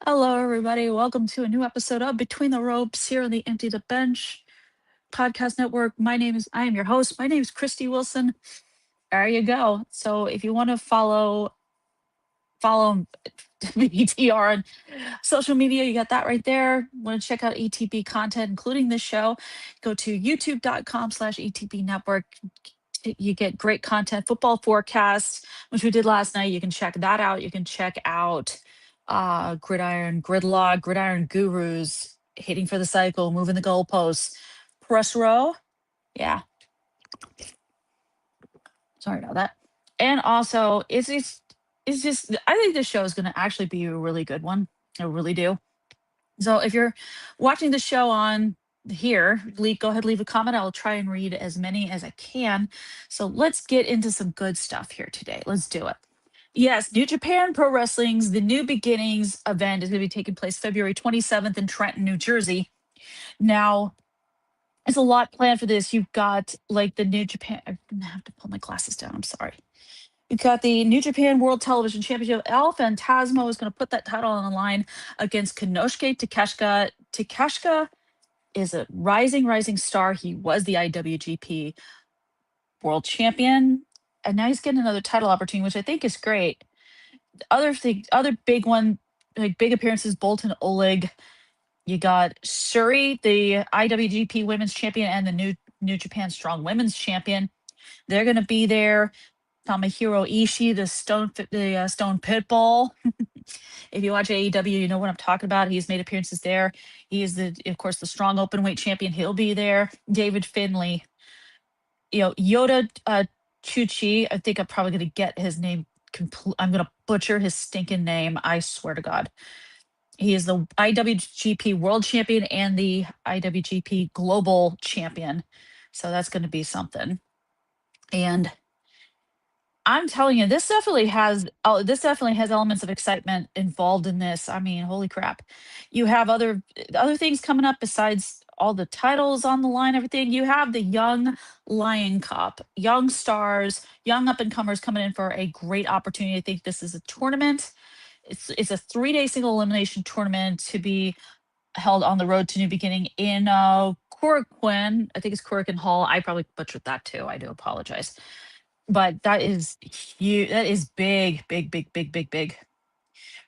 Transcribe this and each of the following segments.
Hello, everybody. Welcome to a new episode of Between the Ropes here on the Empty the Bench podcast network. I am your host. My name is Kristie Wilson. There you go. So if you want to follow BTR on social media, you got that right there. Want to check out ETB content, including this show, go to youtube.com/ETB network. You get great content, football forecasts, which we did last night. You can check that out. You can check out Gridiron Gridlock, Gridiron Gurus, hitting for the cycle, moving the goalposts, press row. Yeah, sorry about that. And also, it's just I think this show is going to actually be a really good one. I really do. So if you're watching the show on here, go ahead, leave a comment. I'll try and read as many as I can. So let's get into some good stuff here today. Let's do it. Yes, New Japan Pro Wrestling's The New Beginnings event is going to be taking place February 27th in Trenton, New Jersey. Now, there's a lot planned for this. You've got like the New Japan. I'm going to have to pull my glasses down. I'm sorry. You've got the New Japan World Television Championship. El Phantasmo is going to put that title on the line against Konosuke Takeshita. Takeshita is a rising star. He was the IWGP World Champion, and now he's getting another title opportunity, which I think is great. Other big one, like big appearances, Bolton Oleg. You got Syuri, the IWGP Women's Champion, and the New Japan Strong Women's Champion. They're going to be there. Tomohiro Ishii, the Stone Pitbull. If you watch AEW, you know what I'm talking about. He's made appearances there. He is of course, the strong openweight champion. He'll be there. David Finlay, Yoda Chuchi. I think I'm probably going to get his name. I'm going to butcher his stinking name. I swear to God. He is the IWGP World Champion and the IWGP Global Champion. So that's going to be something. And I'm telling you, this definitely has elements of excitement involved in this. I mean, holy crap. You have other things coming up besides all the titles on the line, everything. You have the Young Lion Cup, young stars, young up and comers coming in for a great opportunity. I think this is a tournament. It's a 3-day single elimination tournament to be held on the road to New Beginning in Korakuen. I think it's Korakuen Hall. I probably butchered that too. I do apologize. But that is huge. That is big, big, big, big, big, big,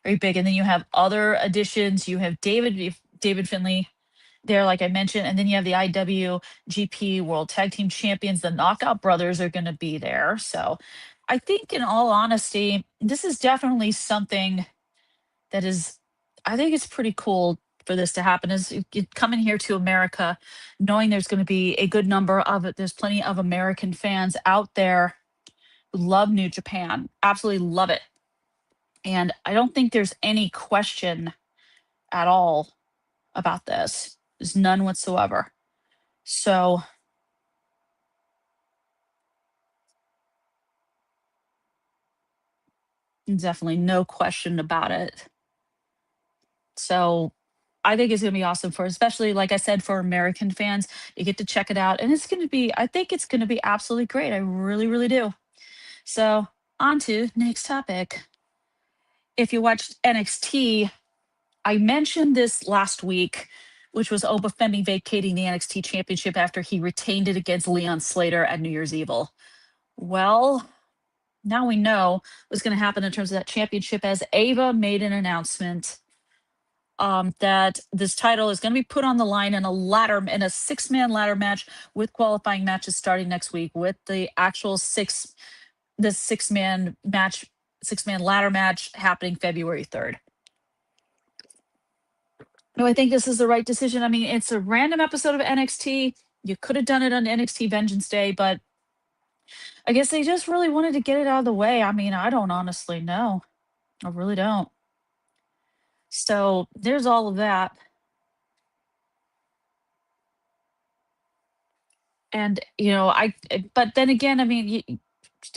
very big. And then you have other additions. You have David Finlay there, like I mentioned, and then you have the IWGP World Tag Team Champions. The Knockout Brothers are going to be there. So, I think, in all honesty, this is definitely something that is. I think it's pretty cool for this to happen. Is coming here to America, knowing there's going to be a good number of it. There's plenty of American fans out there. Love New Japan, absolutely love it. And I don't think there's any question at all about this. There's none whatsoever. So definitely no question about it. So I think it's going to be awesome for, especially like I said, for American fans. You get to check it out, and I think it's going to be absolutely great. I really, really do. So on to next topic. If you watched NXT, I mentioned this last week, which was Oba Femi vacating the NXT Championship after he retained it against Leon Slater at New Year's Evil. Well, now we know what's going to happen in terms of that championship, as Ava made an announcement that this title is going to be put on the line in a 6-man ladder match with qualifying matches starting next week, with the actual 6-man ladder match happening February 3rd. No, I think this is the right decision. I mean, it's a random episode of NXT. You could have done it on NXT Vengeance Day, but I guess they just really wanted to get it out of the way. I mean, I don't honestly know. I really don't. So there's all of that. And, but then again, I mean,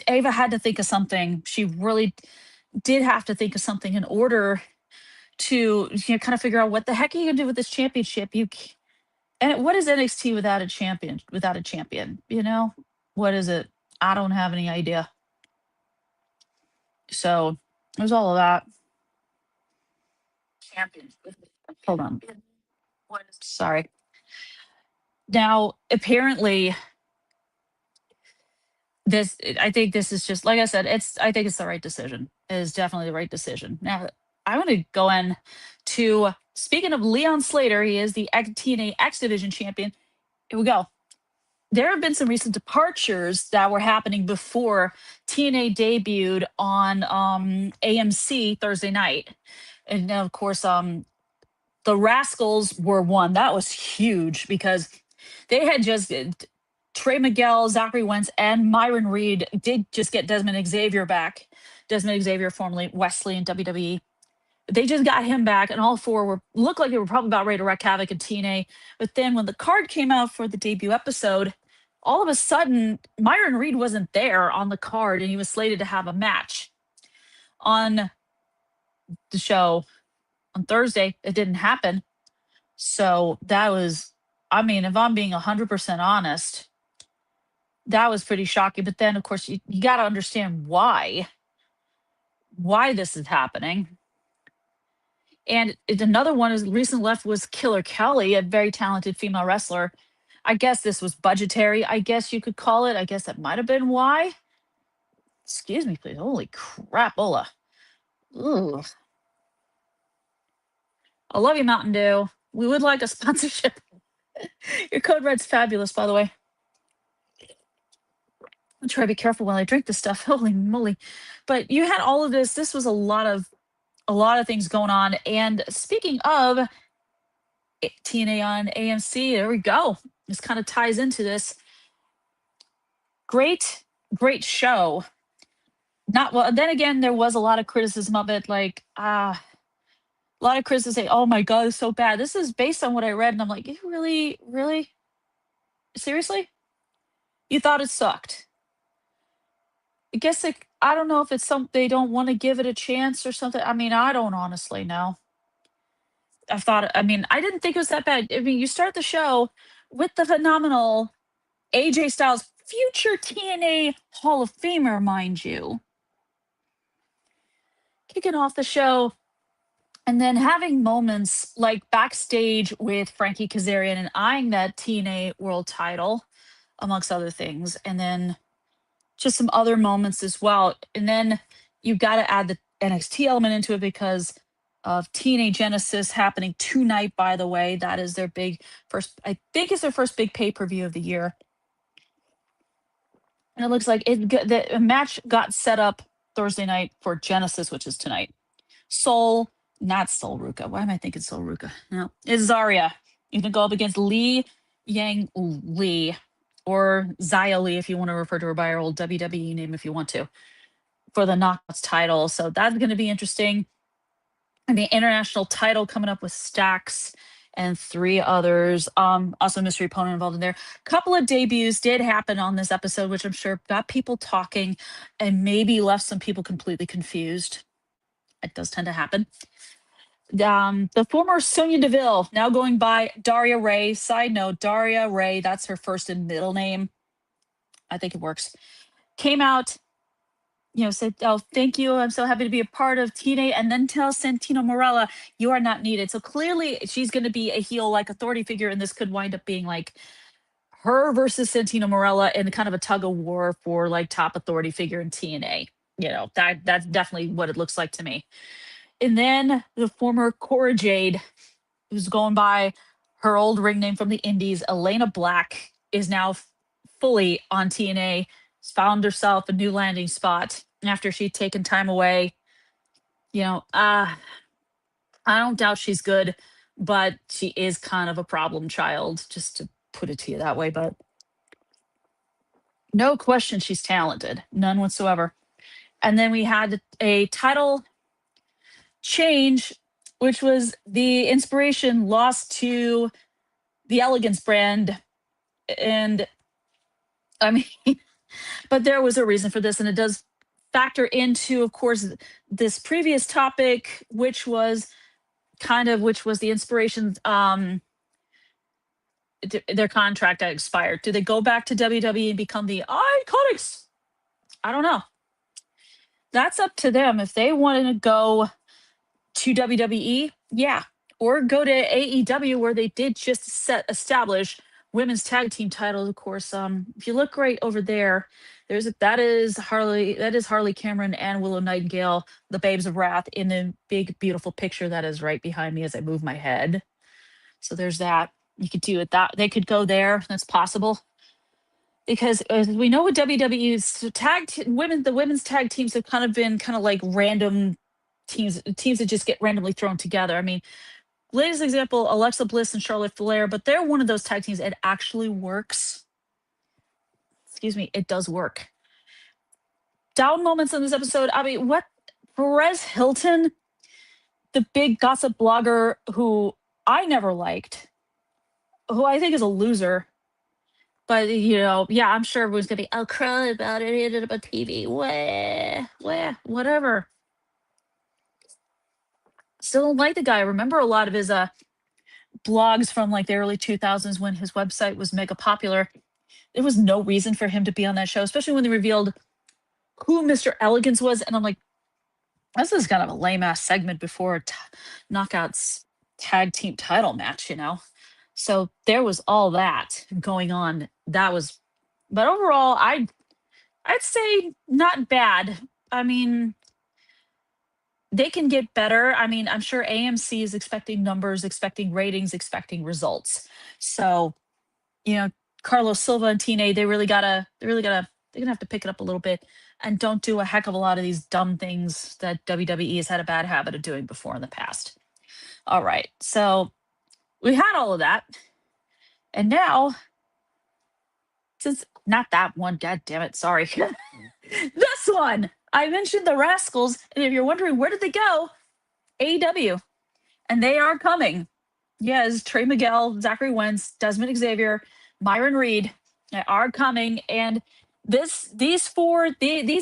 Ava had to think of something. She really did have to think of something in order to kind of figure out what the heck are you gonna do with this championship. And what is NXT without a champion? What is it? I don't have any idea. So there's all of that. Hold on. Sorry. Now, apparently, I think this is just, like I said, I think it's the right decision. It is definitely the right decision. Now, I want to go in to, speaking of Leon Slater, he is the TNA X Division champion. Here we go. There have been some recent departures that were happening before TNA debuted on AMC Thursday night. And now, of course, the Rascalz were one. That was huge because they had just Trey Miguel, Zachary Wentz, and Myron Reed did just get Desmond Xavier back. Desmond Xavier, formerly Wesley in WWE. They just got him back, and all four looked like they were probably about ready to wreak havoc in TNA. But then when the card came out for the debut episode, all of a sudden, Myron Reed wasn't there on the card, and he was slated to have a match on the show on Thursday. It didn't happen. So that was, I mean, if I'm being 100% honest, that was pretty shocking. But then, of course, you got to understand why this is happening. And another one is recent left was Killer Kelly, a very talented female wrestler. I guess this was budgetary, I guess you could call it. I guess that might have been why. Excuse me, please. Holy crap, Ola. Ugh. I love you, Mountain Dew. We would like a sponsorship. Your code red's fabulous, by the way. I'll try to be careful while I drink this stuff. Holy moly. But you had all of this. This was a lot of things going on. And speaking of TNA on AMC, there we go. This kind of ties into this. Great show. Not well, then again, there was a lot of criticism of it, like a lot of critics say, oh my God, it's so bad. This is based on what I read, and I'm like, you really? Seriously? You thought it sucked? I guess I don't know if it's something they don't want to give it a chance or something. I mean, I don't honestly know. I didn't think it was that bad. I mean, you start the show with the phenomenal AJ Styles, future TNA Hall of Famer, mind you, kicking off the show, and then having moments like backstage with Frankie Kazarian and eyeing that TNA World title, amongst other things, and then just some other moments as well. And then you've got to add the NXT element into it because of TNA Genesis happening tonight, by the way. That is their I think it's their first big pay-per-view of the year. And it looks like the match got set up Thursday night for Genesis, which is tonight. Not Sol Ruka. Why am I thinking Sol Ruka? No, it's Zarya. You can go up against Li Yang Lee, or Xia Li if you want to refer to her by her old WWE name if you want to, for the Knockouts title. So that's going to be interesting. And the international title coming up with Stax and 3 others. Also mystery opponent involved in there. A couple of debuts did happen on this episode, which I'm sure got people talking and maybe left some people completely confused. It does tend to happen. The former Sonya Deville, now going by Daria Ray. Side note, Daria Ray, that's her first and middle name. I think it works. Came out, said, oh, thank you. I'm so happy to be a part of TNA. And then tell Santino Marella, you are not needed. So clearly she's going to be a heel, like authority figure. And this could wind up being like her versus Santino Marella in kind of a tug of war for like top authority figure in TNA. That's definitely what it looks like to me. And then the former Cora Jade, who's going by her old ring name from the Indies, Elena Black, is now fully on TNA. Found herself a new landing spot after she'd taken time away. I don't doubt she's good, but she is kind of a problem child, just to put it to you that way. But no question she's talented, none whatsoever. And then we had a title change, which was the inspiration lost to the Elegance brand. And I mean, but there was a reason for this, and it does factor into, of course, this previous topic, which was the inspiration. Their contract had expired. Do they go back to WWE and become the Iconics? I don't know. That's up to them. If they wanted to go to WWE, Yeah. Or go to AEW where they did just establish women's tag team titles. Of course, if you look right over there, that is Harley Cameron and Willow Nightingale, the Babes of Wrath, in the big beautiful picture that is right behind me as I move my head. So there's that. You could do it that they could go there. That's possible. Because as we know with WWE's the women's tag teams have kind of been kind of like random teams that just get randomly thrown together. I mean, latest example, Alexa Bliss and Charlotte Flair, but they're one of those tag teams. It actually works. Excuse me, it does work. Down moments in this episode. I mean, what Perez Hilton, the big gossip blogger who I never liked, who I think is a loser. But yeah, I'm sure everyone's gonna be, I'll cry about it. He ended up on TV. Whatever. Still don't like the guy. I remember a lot of his blogs from like the early 2000s when his website was mega popular. There was no reason for him to be on that show, especially when they revealed who Mr. Elegance was. And I'm like, this is kind of a lame ass segment before a Knockouts tag team title match, So there was all that going on. But overall, I'd say not bad. I mean, they can get better. I mean, I'm sure AMC is expecting numbers, expecting ratings, expecting results. So, Carlos Silva and TNA, they're gonna have to pick it up a little bit and don't do a heck of a lot of these dumb things that WWE has had a bad habit of doing before in the past. All right. So we had all of that. And now, since not that one, god damn it, sorry. This one. I mentioned the Rascalz, and if you're wondering where did they go, AEW. And they are coming. Yes, Trey Miguel, Zachary Wentz, Desmond Xavier, Myron Reed are coming. And these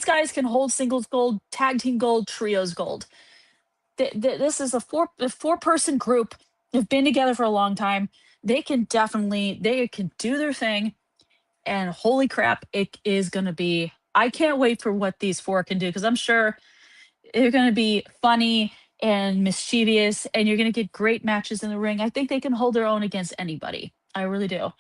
guys can hold singles gold, tag team gold, trios gold. This is a four-person group. They've been together for a long time. They can do their thing. And holy crap, it is going to be, I can't wait for what these four can do, because I'm sure they're going to be funny and mischievous, and you're going to get great matches in the ring. I think they can hold their own against anybody. I really do.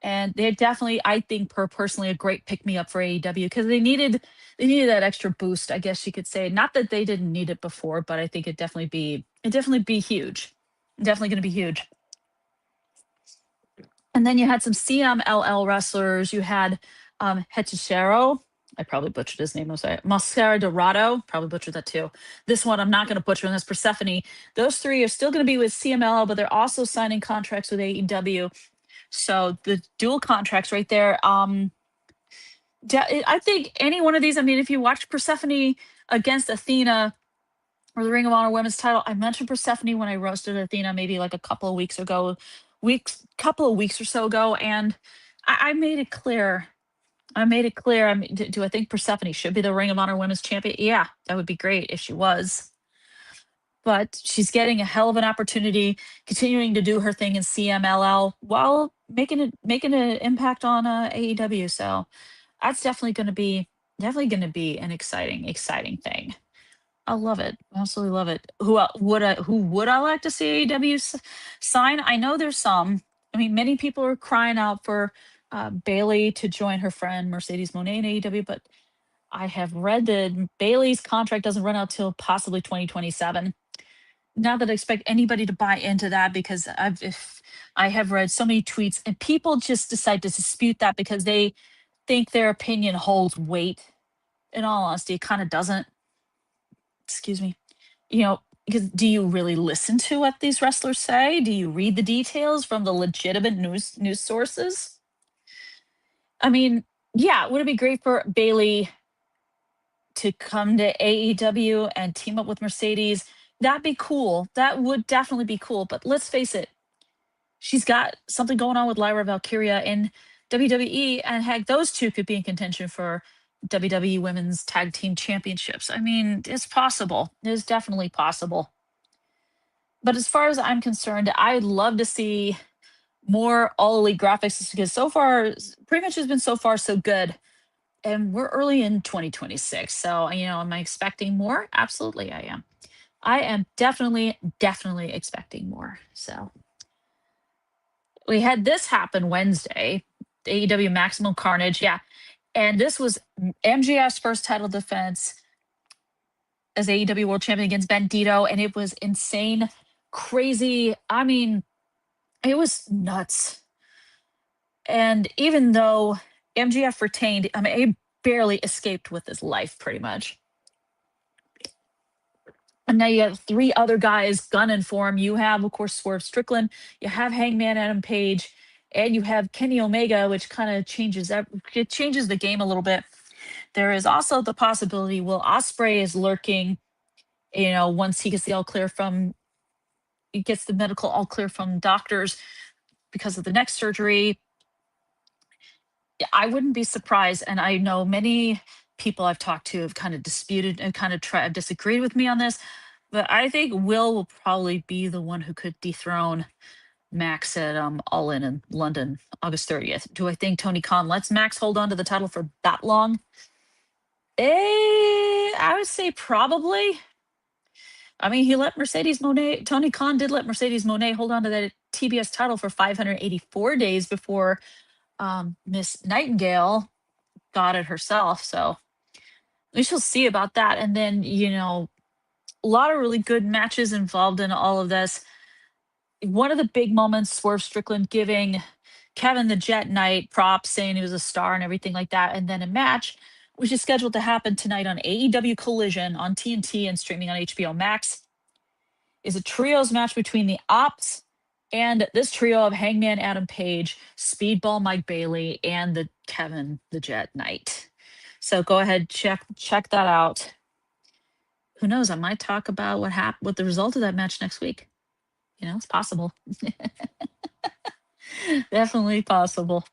And they're definitely, I think, personally, a great pick-me-up for AEW, because they needed that extra boost, I guess you could say. Not that they didn't need it before, but I think it'd definitely be huge. Definitely going to be huge. And then you had some CMLL wrestlers. You had Hechicero. I probably butchered his name. Mascara Dorada. Probably butchered that too. This one I'm not going to butcher, and that's Persephone. Those three are still going to be with CMLL, but they're also signing contracts with AEW. So the dual contracts right there. I think any one of these, I mean, if you watch Persephone against Athena or the Ring of Honor Women's title, I mentioned Persephone when I roasted Athena maybe like a couple of weeks or so ago, and I made it clear. I mean, do I think Persephone should be the Ring of Honor Women's Champion? Yeah, that would be great if she was. But she's getting a hell of an opportunity, continuing to do her thing in CMLL while making an impact on AEW. So that's definitely going to be an exciting thing. I love it. Absolutely love it. Who would I like to see AEW sign? I know there's some. I mean, many people are crying out for Bailey to join her friend Mercedes Moné in AEW, but I have read that Bailey's contract doesn't run out till possibly 2027. Not that I expect anybody to buy into that, because I have read so many tweets and people just decide to dispute that because they think their opinion holds weight. In all honesty, it kind of doesn't. Excuse me. Because do you really listen to what these wrestlers say? Do you read the details from the legitimate news sources? I mean, yeah, would it be great for Bailey to come to AEW and team up with Mercedes? That'd be cool. That would definitely be cool. But let's face it, she's got something going on with Lyra Valkyria in WWE, and heck, those two could be in contention for WWE Women's Tag Team Championships. I mean, it's possible. It's definitely possible. But as far as I'm concerned, I'd love to see more All Elite graphics, because so far, pretty much has been so far so good. And we're early in 2026. So, am I expecting more? Absolutely, I am. I am definitely expecting more. So we had this happen Wednesday, the AEW Maximum Carnage. Yeah. And this was MJF's first title defense as AEW World Champion against Bandido. And it was insane, crazy. I mean, it was nuts. And even though MJF retained, I mean, he barely escaped with his life pretty much. And now you have three other guys gunning for him. You have, of course, Swerve Strickland. You have Hangman Adam Page, and you have Kenny Omega, which kind of changes it changes the game a little bit. There is also the possibility Will Ospreay is lurking. You know, once he gets the medical all clear from doctors because of the neck surgery. I wouldn't be surprised, and I know many people I've talked to have kind of disputed and kind of disagreed with me on this, but I think Will probably be the one who could dethrone Max at All In London, August 30th. Do I think Tony Khan lets Max hold on to the title for that long? I would say probably. I mean, he let Mercedes Monet, Tony Khan did let Mercedes Monet hold on to that TBS title for 584 days before Miss Nightingale got it herself. So we shall see about that. And then, you know, a lot of really good matches involved in all of this. One of the big moments, Swerve Strickland giving Kevin the Jet Knight props, saying he was a star and everything like that. And then a match, which is scheduled to happen tonight on AEW Collision on TNT and streaming on HBO Max, is a trios match between the Ops and this trio of Hangman Adam Page, Speedball Mike Bailey, and the Kevin the Jet Knight. So go ahead, check that out. Who knows? I might talk about what the result of that match next week. You know, it's possible. Definitely possible.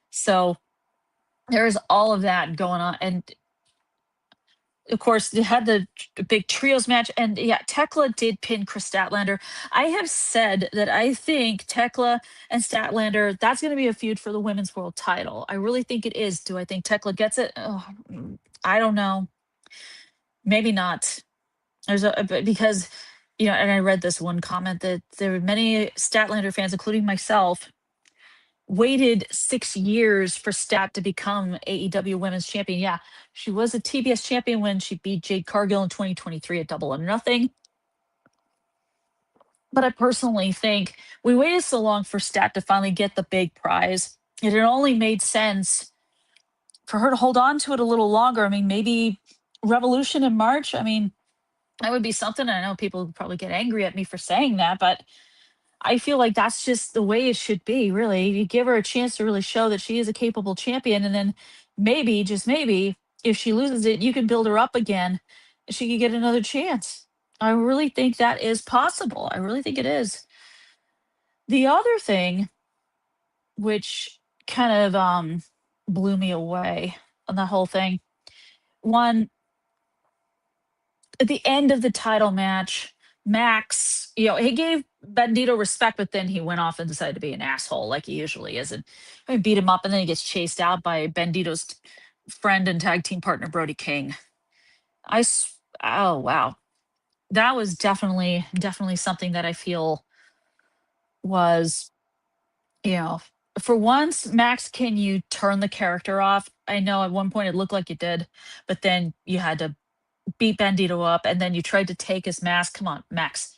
So there's all of that going on. And of course, they had the big trios match. And yeah, Tekla did pin Chris Statlander. I have said that I think Tekla and Statlander, that's going to be a feud for the women's world title. I really think it is. Do I think Tekla gets it? Oh, I don't know. Maybe not. Because, you know, and I read this one comment that there were many Statlander fans, including myself, waited 6 years for Stat to become AEW Women's Champion. Yeah, she was a TBS champion when she beat Jade Cargill in 2023 at Double or Nothing. But I personally think we waited so long for Stat to finally get the big prize. It only made sense for her to hold on to it a little longer. I mean, maybe Revolution in March. I mean, that would be something. I know people would probably get angry at me for saying that, but I feel like that's just the way it should be, really. You give her a chance to really show that she is a capable champion, and then maybe, just maybe, if she loses it, you can build her up again and she could get another chance. I really think that is possible. I really think it is. The other thing, which kind of blew me away on the whole thing, one, at the end of the title match, Max, you know, he gave Bandido respect, but then he went off and decided to be an asshole like he usually is. And I beat him up, and then he gets chased out by Bandido's friend and tag team partner, Brody King. Oh, wow. That was definitely something that I feel was, you know, for once, Max, can you turn the character off? I know at one point it looked like you did, but then you had to beat Bandito up, and then you tried to take his mask. Come on, Max.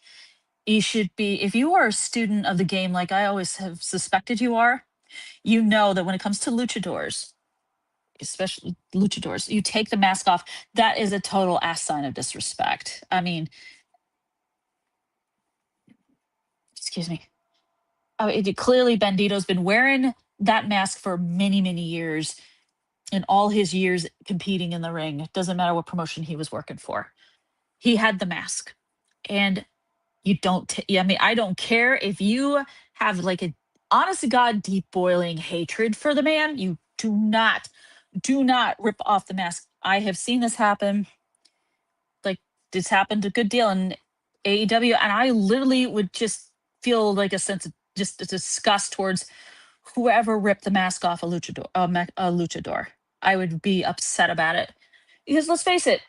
You should be, if you are a student of the game, like I always have suspected you are, you know that when it comes to luchadors, especially luchadors, you take the mask off. That is a total ass sign of disrespect. I mean, excuse me. Oh, clearly Bandito's been wearing that mask for many, many years, in all his years competing in the ring. It doesn't matter what promotion he was working for. He had the mask. And you don't, I mean, I don't care if you have like a honest to God, deep boiling hatred for the man. You do not rip off the mask. I have seen this happen. Like, this happened a good deal in AEW. And I literally would just feel like a sense of just a disgust towards whoever ripped the mask off a luchador. I would be upset about it because let's face it,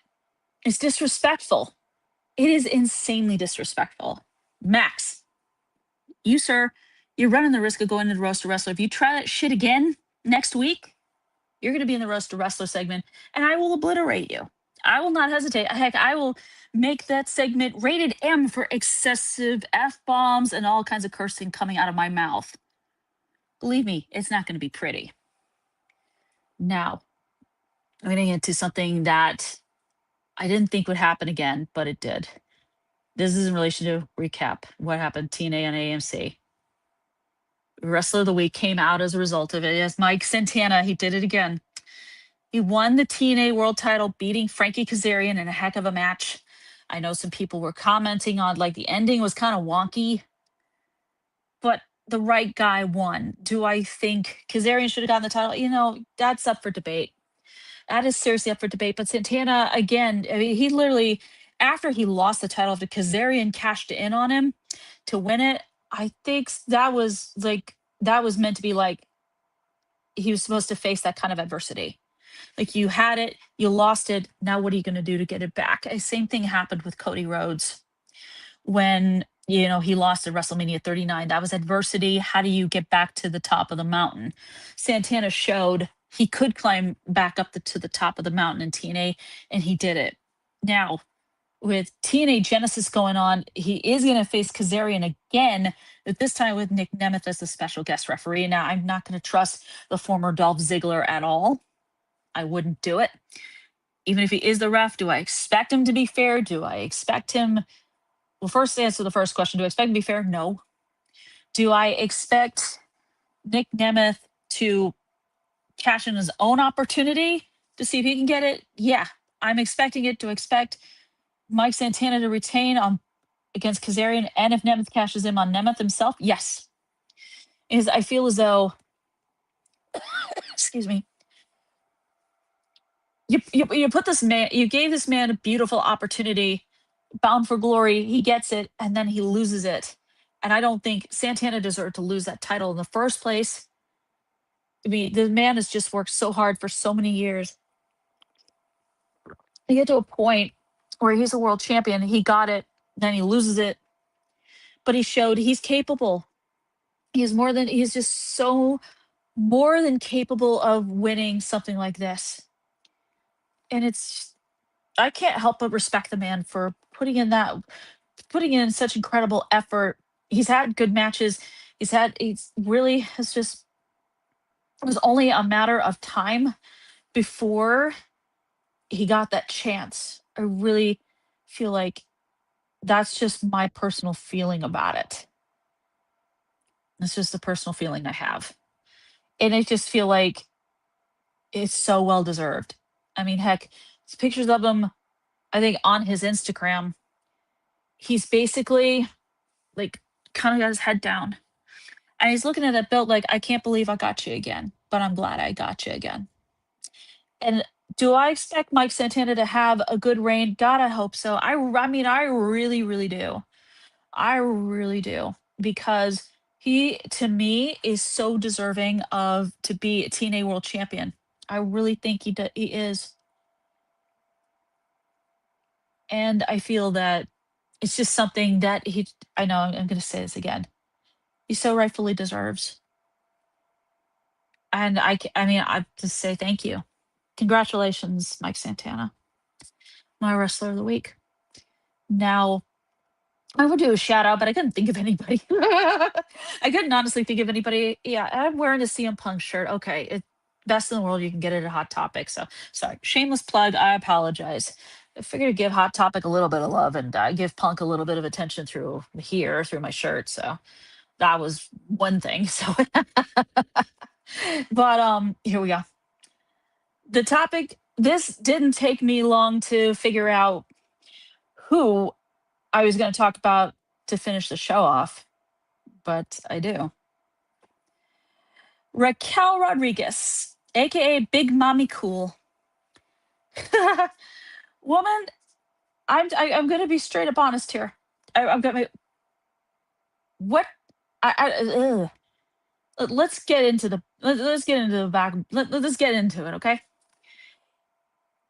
it's disrespectful. It is insanely disrespectful. Max, you, sir, you're running the risk of going into Roast to Wrestler. If you try that shit again next week, you're going to be in the Roast to Wrestler segment, and I will obliterate you. I will not hesitate. Heck, I will make that segment rated M for excessive F bombs and all kinds of cursing coming out of my mouth. Believe me, it's not going to be pretty. Now, I'm getting into something that I didn't think would happen again, but it did. This is in relation to recap what happened TNA on AMC. Wrestler of the Week came out as a result of it. Yes, Mike Santana, he did it again. He won the TNA World Title, beating Frankie Kazarian in a heck of a match. I know some people were commenting on like the ending was kind of wonky, but the right guy won. Do I think Kazarian should have gotten the title? You know, that's up for debate. That is seriously up for debate. But Santana, again, I mean, he literally, after he lost the title, after Kazarian cashed in on him to win it, I think that was meant to be like he was supposed to face that kind of adversity. Like you had it, you lost it. Now what are you going to do to get it back? Same thing happened with Cody Rhodes when he lost at WrestleMania 39. That was adversity. How do you get back to the top of the mountain? Santana showed he could climb back up to the top of the mountain in TNA, and he did it. Now, with TNA Genesis going on, he is going to face Kazarian again, but this time with Nick Nemeth as the special guest referee. Now, I'm not going to trust the former Dolph Ziggler at all. I wouldn't do it. Even if he is the ref, do I expect him to be fair? Do I expect him... Well, first answer the first question. Do I expect him to be fair? No. Do I expect Nick Nemeth to cash in his own opportunity to see if he can get it? Yeah, I'm expecting it. Do I expect Mike Santana to retain against Kazarian, and if Nemeth cashes in on Nemeth himself? Yes. Is I feel as though, excuse me, you put this man, you gave this man a beautiful opportunity, bound for glory. He gets it, and then he loses it. And I don't think Santana deserved to lose that title in the first place. I mean, the man has just worked so hard for so many years. To get to a point where he's a world champion, he got it, then he loses it. But he showed he's capable. He's just so more than capable of winning something like this. And I can't help but respect the man for putting in such incredible effort. He's had good matches. It was only a matter of time before he got that chance. I really feel like that's just my personal feeling about it. That's just the personal feeling I have. And I just feel like it's so well deserved. I mean, heck, there's pictures of him, I think, on his Instagram. He's basically like kind of got his head down. And he's looking at that belt like, I can't believe I got you again, but I'm glad I got you again. And do I expect Mike Santana to have a good reign? God, I hope so. I mean, I really, really do. I really do. Because he, to me, is so deserving to be a TNA World Champion. I really think he is. And I feel that it's just something that I know I'm going to say this again. He so rightfully deserves. And I just say thank you. Congratulations, Mike Santana, my wrestler of the week. Now, I would do a shout out, but I couldn't think of anybody. I couldn't honestly think of anybody. Yeah, I'm wearing a CM Punk shirt. Okay, best in the world. You can get it at Hot Topic. So sorry, shameless plug. I apologize. I figured to give Hot Topic a little bit of love and give Punk a little bit of attention through my shirt. So that was one thing. So, but here we go. The topic. This didn't take me long to figure out who I was going to talk about to finish the show off, but I do. Raquel Rodriguez, aka Big Mommy Cool. Woman, I'm going to be straight up honest here. I'm going to what let's get into the back. Let's get into it, okay?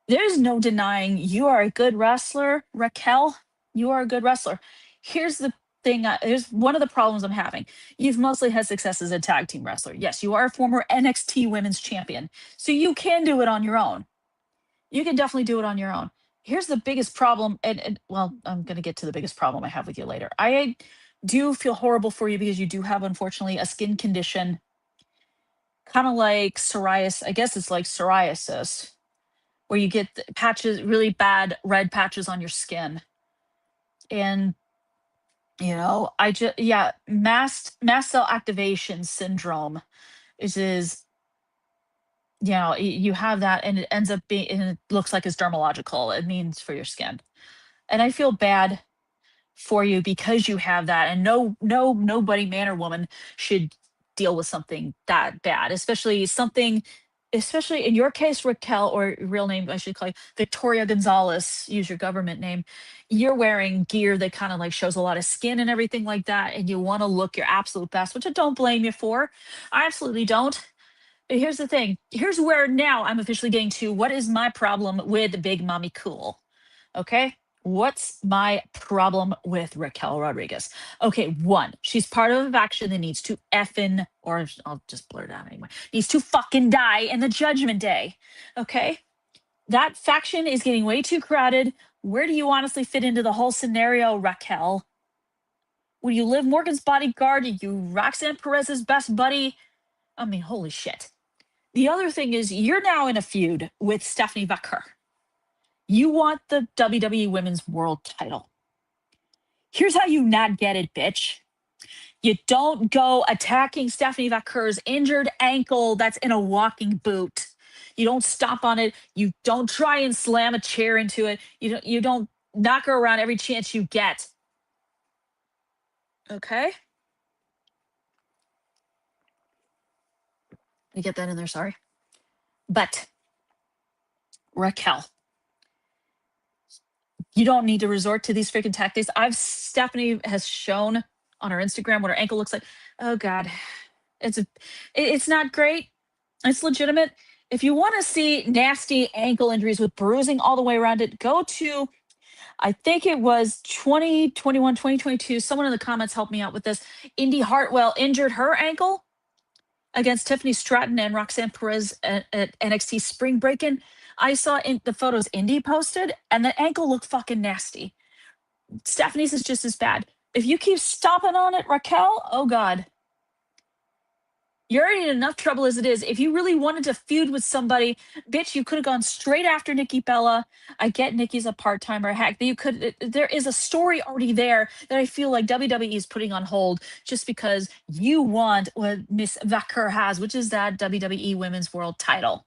There's no denying you are a good wrestler, Raquel. You are a good wrestler. Here's the thing. Here's one of the problems I'm having. You've mostly had success as a tag team wrestler. Yes, you are a former NXT Women's Champion, so you can do it on your own. You can definitely do it on your own. Here's the biggest problem, and well, I'm going to get to the biggest problem I have with you later. I do feel horrible for you because you do have, unfortunately, a skin condition, kind of like psoriasis. I guess it's like psoriasis, where you get patches, really bad red patches on your skin. And, I just, yeah, mast cell activation syndrome is you have that, and it ends up being, and it looks like it's dermatological. It means for your skin. And I feel bad for you because you have that, and nobody, man or woman, should deal with something that bad, especially in your case, Raquel, or real name I should call you Victoria Gonzalez, use your government name. You're wearing gear that kind of like shows a lot of skin and everything like that, and you want to look your absolute best, which I don't blame you for. I absolutely don't. But here's the thing. Here's where now I'm officially getting to what is my problem with Big Mommy Cool. Okay. What's my problem with Raquel Rodriguez? Okay, one, she's part of a faction that needs to effing, or I'll just blur it out anyway, needs to fucking die in the Judgment Day. Okay? That faction is getting way too crowded. Where do you honestly fit into the whole scenario, Raquel? Would you live Morgan's bodyguard? Are you Roxanne Perez's best buddy? I mean, holy shit. The other thing is, you're now in a feud with Stephanie Vaquer. You want the WWE Women's World title. Here's how you not get it, bitch. You don't go attacking Stephanie Vaquer's injured ankle that's in a walking boot. You don't stomp on it. You don't try and slam a chair into it. You don't knock her around every chance you get. Okay? You get that in there, sorry. But Raquel, you don't need to resort to these freaking tactics. Stephanie has shown on her Instagram what her ankle looks like. Oh God, it's not great. It's legitimate. If you want to see nasty ankle injuries with bruising all the way around it, go to, I think it was 2021, 2022. Someone in the comments helped me out with this. Indy Hartwell injured her ankle against Tiffany Stratton and Roxanne Perez at NXT Spring Breakin'. I saw in the photos Indy posted, and the ankle looked fucking nasty. Stephanie's is just as bad. If you keep stomping on it, Raquel, oh God. You're already in enough trouble as it is. If you really wanted to feud with somebody, bitch, you could have gone straight after Nikki Bella. I get Nikki's a part-timer. Heck, there is a story already there that I feel like WWE is putting on hold just because you want what Miss Vaquer has, which is that WWE Women's World title.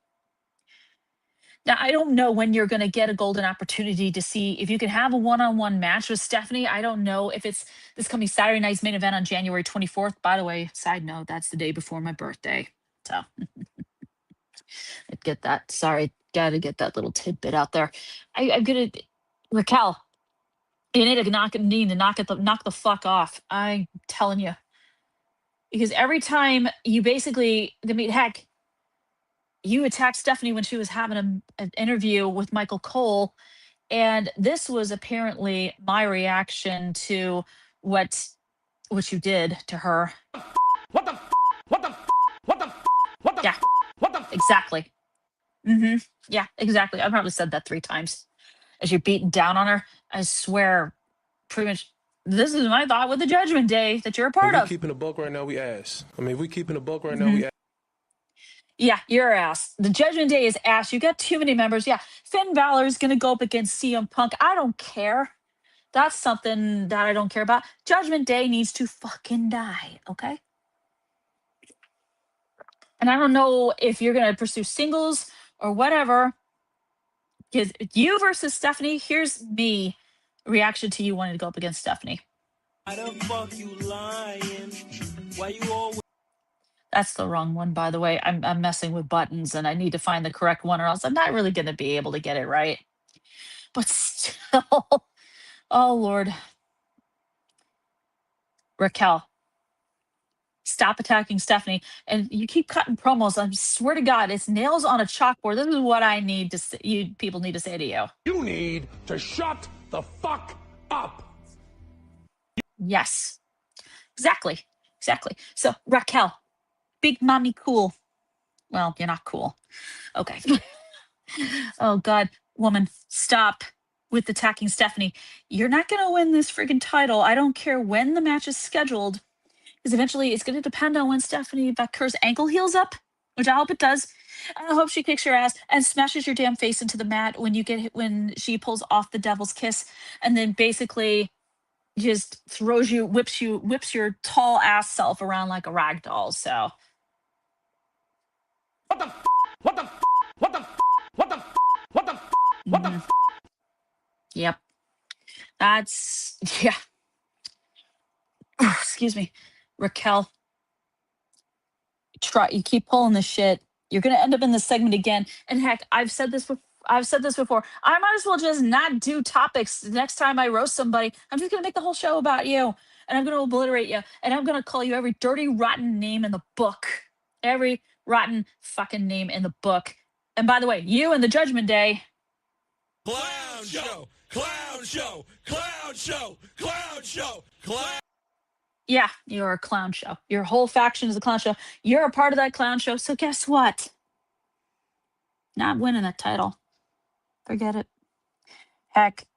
Now, I don't know when you're going to get a golden opportunity to see if you can have a one-on-one match with Stephanie. I don't know if it's this coming Saturday night's main event on January 24th. By the way, side note, that's the day before my birthday. So I'd get that. Sorry, got to get that little tidbit out there. I'm going to, Raquel, you need to knock the fuck off. I'm telling you. Because every time you basically, heck, you attacked Stephanie when she was having an interview with Michael Cole, and this was apparently my reaction to what you did to her. What the what the what the what the yeah, what the exactly. Yeah, exactly. I probably said that 3 times as you're beating down on her. I swear, pretty much. This is my thought with the Judgment Day that you're a part of. If we keeping a buck right now, we ass. I mean, if we keeping a buck right now, we ass. Yeah, you're ass. The Judgment Day is ass. You got too many members. Yeah, Finn Balor is going to go up against CM Punk. I don't care. That's something that I don't care about. Judgment Day needs to fucking die, okay? And I don't know if you're going to pursue singles or whatever. Because you versus Stephanie, here's me reaction to you wanting to go up against Stephanie. Why the fuck you lying? Why you always... That's the wrong one, by the way. I'm messing with buttons, and I need to find the correct one, or else I'm not really going to be able to get it right. But still, oh Lord, Raquel, stop attacking Stephanie, and you keep cutting promos. I swear to God, it's nails on a chalkboard. This is what I need to. You people need to say to you. You need to shut the fuck up. Yes, exactly. So Raquel, big mommy cool. Well, you're not cool. Okay. Oh God, woman, stop with attacking Stephanie. You're not gonna win this friggin' title. I don't care when the match is scheduled, because eventually it's gonna depend on when Stephanie Baker's ankle heals up, which I hope it does. I hope she kicks your ass and smashes your damn face into the mat when you get hit, when she pulls off the devil's kiss, and then basically just whips your tall ass self around like a rag doll. So What the f? What the f? What the f? What the f? What the f? What the mhm. f? Yep, that's yeah. Excuse me, Raquel. You keep pulling this shit, you're gonna end up in this segment again. And heck, I've said this before. I might as well just not do topics the next time I roast somebody. I'm just gonna make the whole show about you, and I'm gonna obliterate you, and I'm gonna call you every dirty, rotten name in the book, every rotten fucking name in the book. And by the way, you and the Judgment Day. Clown show, clown show, clown show, clown show, clown. Yeah, you're a clown show. Your whole faction is a clown show. You're a part of that clown show. So guess what? Not winning that title. Forget it. Heck,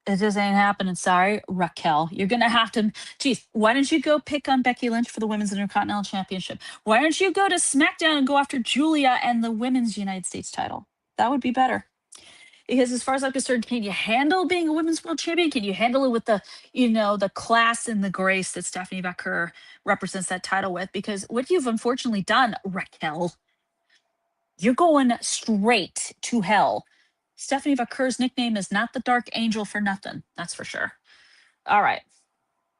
it just ain't happening. Sorry, Raquel. You're gonna have to. Geez, why don't you go pick on Becky Lynch for the Women's Intercontinental Championship? Why don't you go to SmackDown and go after Julia and the Women's United States title? That would be better. Because as far as I'm concerned, can you handle being a women's world champion? Can you handle it with the, the class and the grace that Stephanie Becker represents that title with? Because what you've unfortunately done, Raquel, you're going straight to hell. Stephanie Becker's nickname is not the Dark Angel for nothing. That's for sure. All right.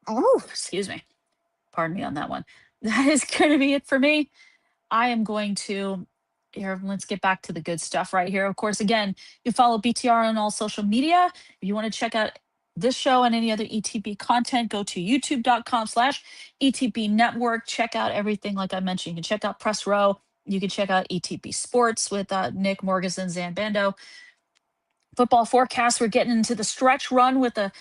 Oh, excuse me. Pardon me on that one. That is going to be it for me. I am going to here. Let's get back to the good stuff right here. Of course, again, you follow BTR on all social media. If you want to check out this show and any other ETB content, go to youtube.com/ETB network. Check out everything like I mentioned. You can check out Press Row. You can check out ETB Sports with Nick Morganson, Zan Bando. Football forecast. We're getting into the stretch run with the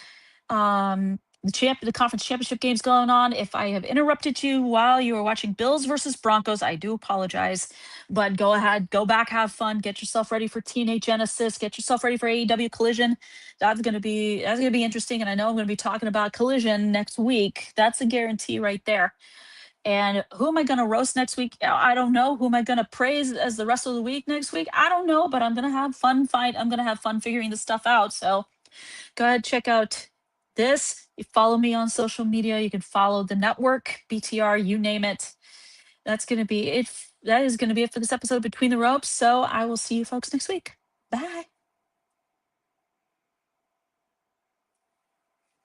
conference championship games going on. If I have interrupted you while you were watching Bills versus Broncos, I do apologize. But go ahead, go back, have fun, get yourself ready for TNA Genesis, get yourself ready for AEW Collision. That's gonna be interesting. And I know I'm gonna be talking about Collision next week. That's a guarantee right there. And who am I going to roast next week? I don't know. Who am I going to praise as the rest of the week next week? I don't know, but I'm going to have fun I'm going to have fun figuring this stuff out. So go ahead, check out this. You follow me on social media. You can follow the network, BTR, you name it. That's going to be it. That is going to be it for this episode of Between the Ropes. So I will see you folks next week. Bye.